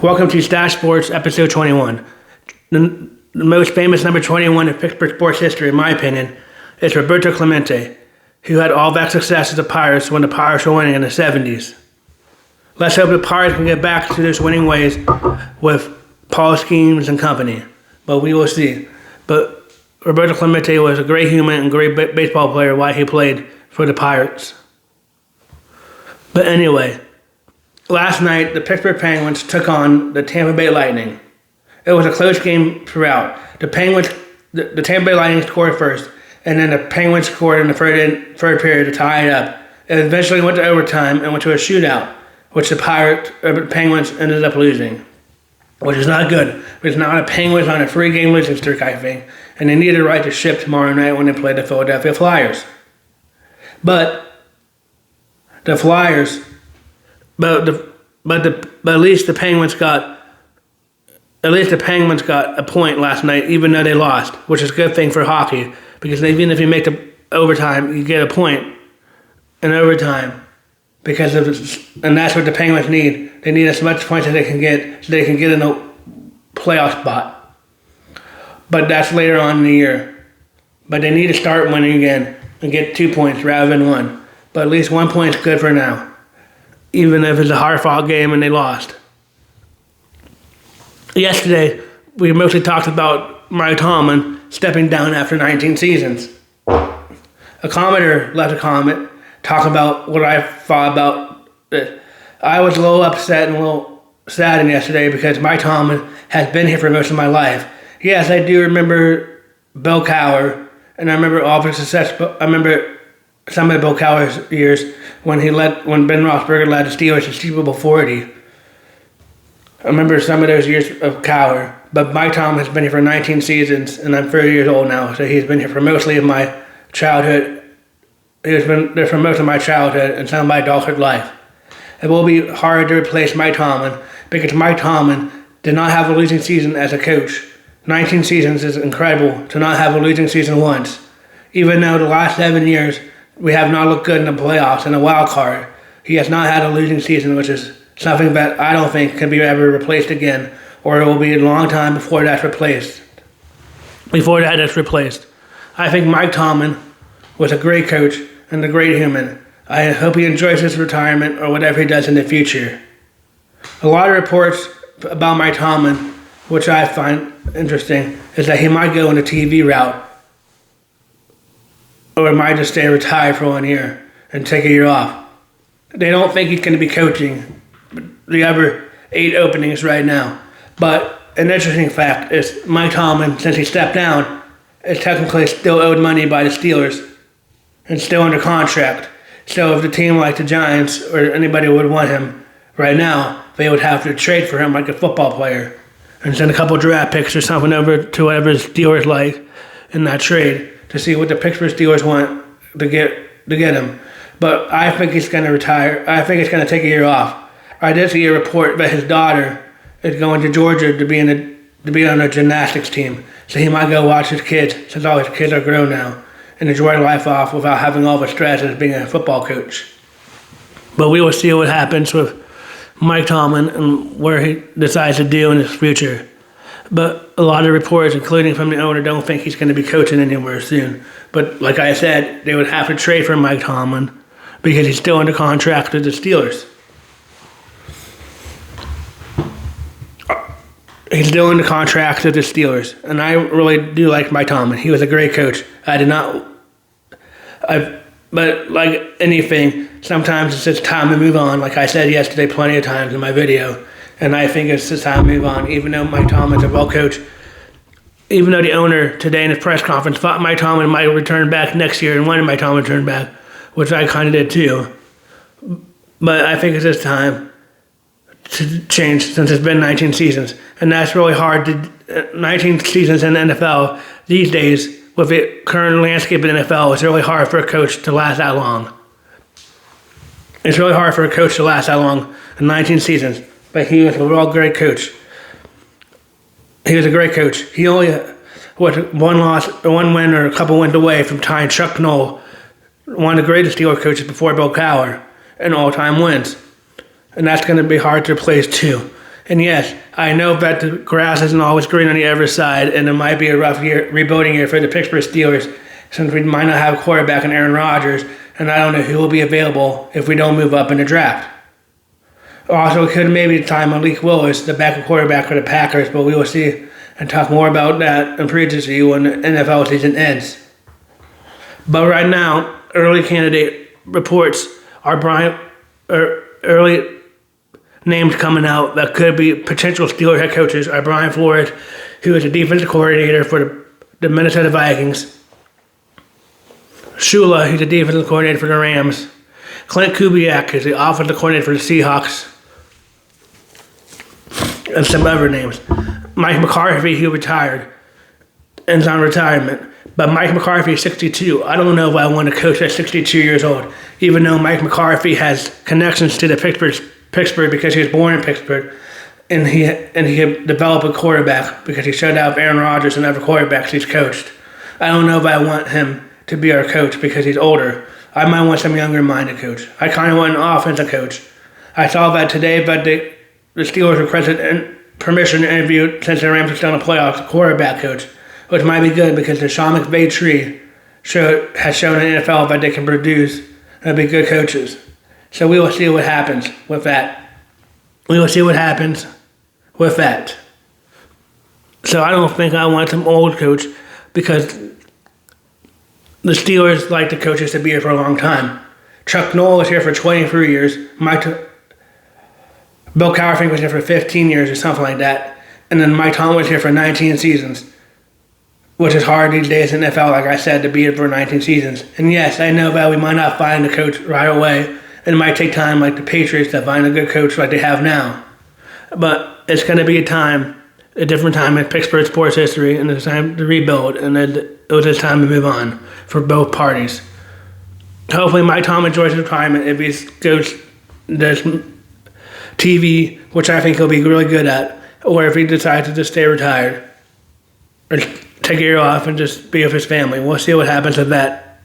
Welcome to Stache Sports, episode 21. The most famous number 21 in Pittsburgh sports history, in my opinion, is Roberto Clemente, who had all that success as the Pirates when the Pirates were winning in the 70s. Let's hope the Pirates can get back to those winning ways with Paul Schemes and company, but we will see. But Roberto Clemente was a great human and great baseball player while he played for the Pirates. But anyway, last night, the Pittsburgh Penguins took on the Tampa Bay Lightning. It was a close game throughout. The Tampa Bay Lightning scored first, and then the Penguins scored in the third period to tie it up. It eventually went to overtime and went to a shootout, which the Penguins ended up losing, which is not good. Because now the Penguins on a 3-game losing streak, I think, and they need to right the ship tomorrow night when they play the Philadelphia Flyers. But the Flyers. But at least the Penguins got a point last night, even though they lost, which is a good thing for hockey, because even if you make the overtime, you get a point in overtime, and that's what the Penguins need. They need as much points as they can get, so they can get in a playoff spot. But that's later on in the year. But they need to start winning again and get 2 points rather than 1. But at least 1 point is good for now, even if it's a hard-fought game and they lost. Yesterday, we mostly talked about Mike Tomlin stepping down after 19 seasons. A commenter left a comment talking about what I thought about it. I was a little upset and a little saddened yesterday because Mike Tomlin has been here for most of my life. Yes, I do remember Bill Cowher, and I remember all the success. I remember some of Bill Cowher's years when Ben Roethlisberger led the Steelers to Super Bowl 40. I remember some of those years of Cowher, but Mike Tomlin has been here for 19 seasons, and I'm 30 years old now, so he's been here for mostly of my childhood. He's been there for most of my childhood and some of my adulthood life. It will be hard to replace Mike Tomlin because Mike Tomlin did not have a losing season as a coach. 19 seasons is incredible to not have a losing season once. Even though the last 7 years we have not looked good in the playoffs and a wild card, he has not had a losing season, which is something that I don't think can be ever replaced again, or it will be a long time before that's replaced. I think Mike Tomlin was a great coach and a great human. I hope he enjoys his retirement or whatever he does in the future. A lot of reports about Mike Tomlin, which I find interesting, is that he might go in the TV route, or might just stay retired for 1 year and take a year off. They don't think he's going to be coaching the other 8 openings right now. But an interesting fact is Mike Tomlin, since he stepped down, is technically still owed money by the Steelers and still under contract. So if the team like the Giants or anybody would want him right now, they would have to trade for him like a football player and send a couple draft picks or something over to whatever the Steelers like in that trade to see what the Pittsburgh Steelers want to get him. But I think he's going to retire. I think he's going to take a year off. I did see a report that his daughter is going to Georgia to be on a gymnastics team. So he might go watch his kids, since all his kids are grown now, and enjoy life off without having all the stress as being a football coach. But we will see what happens with Mike Tomlin and where he decides to do in his future. But a lot of reports, including from the owner, don't think he's going to be coaching anywhere soon. But like I said, they would have to trade for Mike Tomlin because he's still under contract with the Steelers. He's still under contract with the Steelers, and I really do like Mike Tomlin. He was a great coach. But like anything, sometimes it's just time to move on. Like I said yesterday plenty of times in my video, and I think it's just time to move on. Even though Mike Tomlin's a well coach, even though the owner today in his press conference thought Mike Tomlin might return back next year and wanted Mike Tomlin to return back, which I kind of did too. But I think it's just time to change since it's been 19 seasons. And that's really hard 19 seasons in the NFL these days, with the current landscape in the NFL, it's really hard for a coach to last that long. It's really hard for a coach to last that long in 19 seasons. But he was a real great coach. He was a great coach. He only was one win or a couple wins away from tying Chuck Noll, one of the greatest Steelers coaches before Bill Cowher, in all-time wins. And that's going to be hard to replace too. And yes, I know that the grass isn't always green on the other side, and it might be a rough year, rebuilding year for the Pittsburgh Steelers, since we might not have a quarterback in Aaron Rodgers, and I don't know who will be available if we don't move up in the draft. Also, it could maybe time Malik Willis, the backup quarterback for the Packers, but we will see and talk more about that in previously when the NFL season ends. But right now, early candidate reports are early names coming out that could be potential Steelers head coaches are Brian Flores, who is the defensive coordinator for the Minnesota Vikings, Shula, who's the defensive coordinator for the Rams, Clint Kubiak is the offensive coordinator for the Seahawks, and some other names. Mike McCarthy, who retired and is on retirement. But Mike McCarthy is 62. I don't know if I want to coach at 62 years old, even though Mike McCarthy has connections to the Pittsburgh because he was born in Pittsburgh, and he developed a quarterback because he shut out Aaron Rodgers and other quarterbacks he's coached. I don't know if I want him to be our coach because he's older. I might want some younger-minded coach. I kind of want an offensive coach. I saw that today, but the Steelers requested permission to interview, since the Rams are still in the playoffs, a quarterback coach, which might be good because the Sean McVay tree has shown in the NFL that they can produce and be good coaches. So we will see what happens with that. So I don't think I want some old coach because the Steelers like the coaches to be here for a long time. Chuck Noll was here for 23 years. Bill Cowher was here for 15 years or something like that. And then Mike Tomlin was here for 19 seasons, which is hard these days in the NFL, like I said, to be here for 19 seasons. And yes, I know that we might not find a coach right away. It might take time, like the Patriots, to find a good coach like they have now. But it's going to be a different time in Pittsburgh sports history, and it's time to rebuild, and it was just time to move on for both parties. Hopefully Mike Tomlin enjoys his retirement if he goes does TV, which I think he'll be really good at, or if he decides to just stay retired or take a year off and just be with his family. We'll see what happens with that.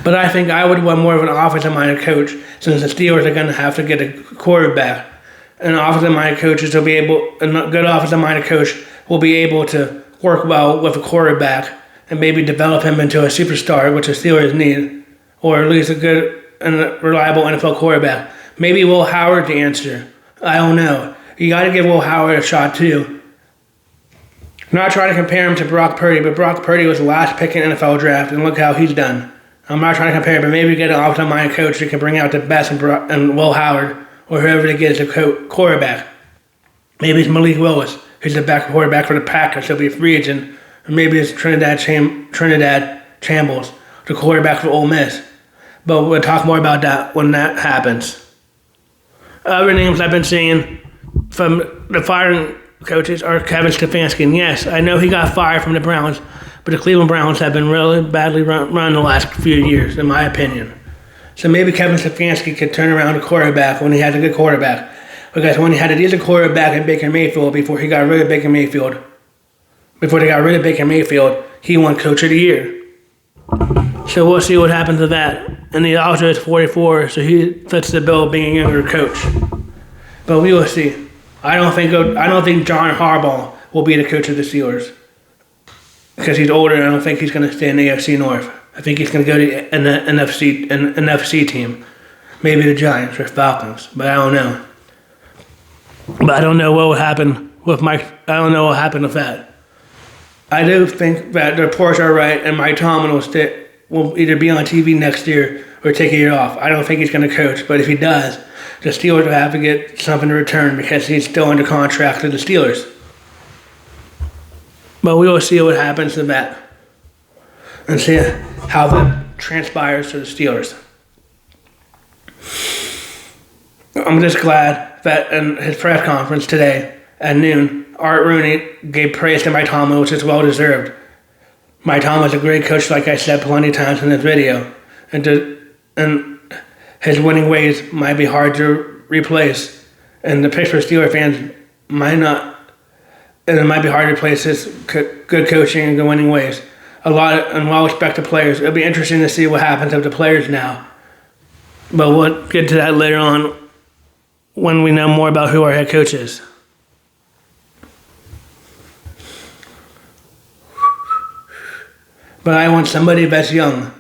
But I think I would want more of an offensive-minded coach, since the Steelers are going to have to get a quarterback. An offensive-minded coach will be able, a good offensive-minded coach will be able to work well with a quarterback and maybe develop him into a superstar, which the Steelers need, or at least a good and reliable NFL quarterback. Maybe Will Howard the answer. I don't know. You got to give Will Howard a shot too. I'm not trying to compare him to Brock Purdy, but Brock Purdy was the last pick in the NFL draft, and look how he's done. I'm not trying to compare, but maybe get an offensive-minded coach who can bring out the best in Will Howard or whoever they get as a quarterback. Maybe it's Malik Willis, who's the backup quarterback for the Packers. He'll be a free agent. Or maybe it's Trinidad Chambles, the quarterback for Ole Miss. But we'll talk more about that when that happens. Other names I've been seeing from the firing coaches are Kevin Stefanski. And yes, I know he got fired from the Browns, but the Cleveland Browns have been really badly run the last few years, in my opinion. So maybe Kevin Stefanski could turn around a quarterback when he has a good quarterback. Because when he had a decent quarterback in Baker Mayfield before they got rid of Baker Mayfield, he won Coach of the Year. So we'll see what happens with that. And he also is 44, so he fits the bill of being a younger coach. But we will see. I don't think John Harbaugh will be the coach of the Steelers, because he's older, and I don't think he's going to stay in the AFC North. I think he's going to go to an NFC team. Maybe the Giants or Falcons, but I don't know. But I don't know what will happen with Mike. I don't know what will happen with that. I do think that the reports are right, and Mike Tomlin will either be on TV next year or take a year off. I don't think he's going to coach, but if he does, the Steelers will have to get something in return because he's still under contract to the Steelers. But we will see what happens to that and see how that transpires to the Steelers. I'm just glad that in his press conference today at noon, Art Rooney gave praise to Mike Tomlin, which is well deserved. Mike Tomlin is a great coach, like I said plenty of times in this video, and his winning ways might be hard to replace, and the Pittsburgh Steelers fans might not. And it might be hard to replace his good coaching and good winning ways. A lot of well-respected players. It'll be interesting to see what happens with the players now. But we'll get to that later on when we know more about who our head coach is. But I want somebody that's young,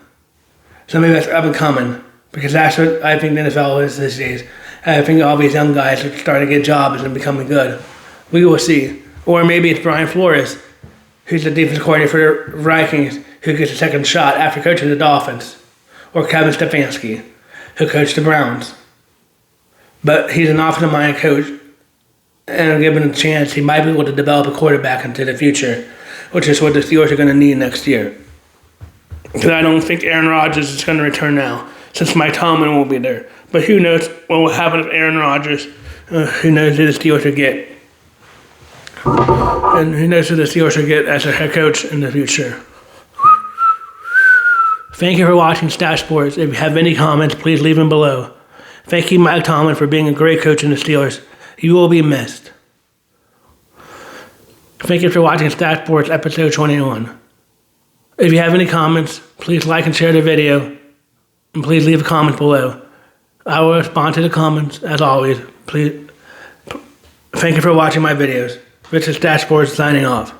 somebody that's up and coming, because that's what I think the NFL is these days. I think all these young guys are starting to get jobs and becoming good. We will see. Or maybe it's Brian Flores, who's the defense coordinator for the Vikings, who gets a second shot after coaching the Dolphins. Or Kevin Stefanski, who coached the Browns. But he's an offensive-minded coach, and given a chance, he might be able to develop a quarterback into the future, which is what the Steelers are going to need next year. Because I don't think Aaron Rodgers is going to return now, since Mike Tomlin will be there. But who knows what will happen with Aaron Rodgers? Who knows who the Steelers will get? And who knows who the Steelers will get as a head coach in the future? Thank you for watching Stache Sports. If you have any comments, please leave them below. Thank you, Mike Tomlin, for being a great coach in the Steelers. You will be missed. Thank you for watching Stache Sports episode 21. If you have any comments, please like and share the video, and please leave a comment below. I will respond to the comments, as always. Please. Thank you for watching my videos. This is Stache Sports signing off.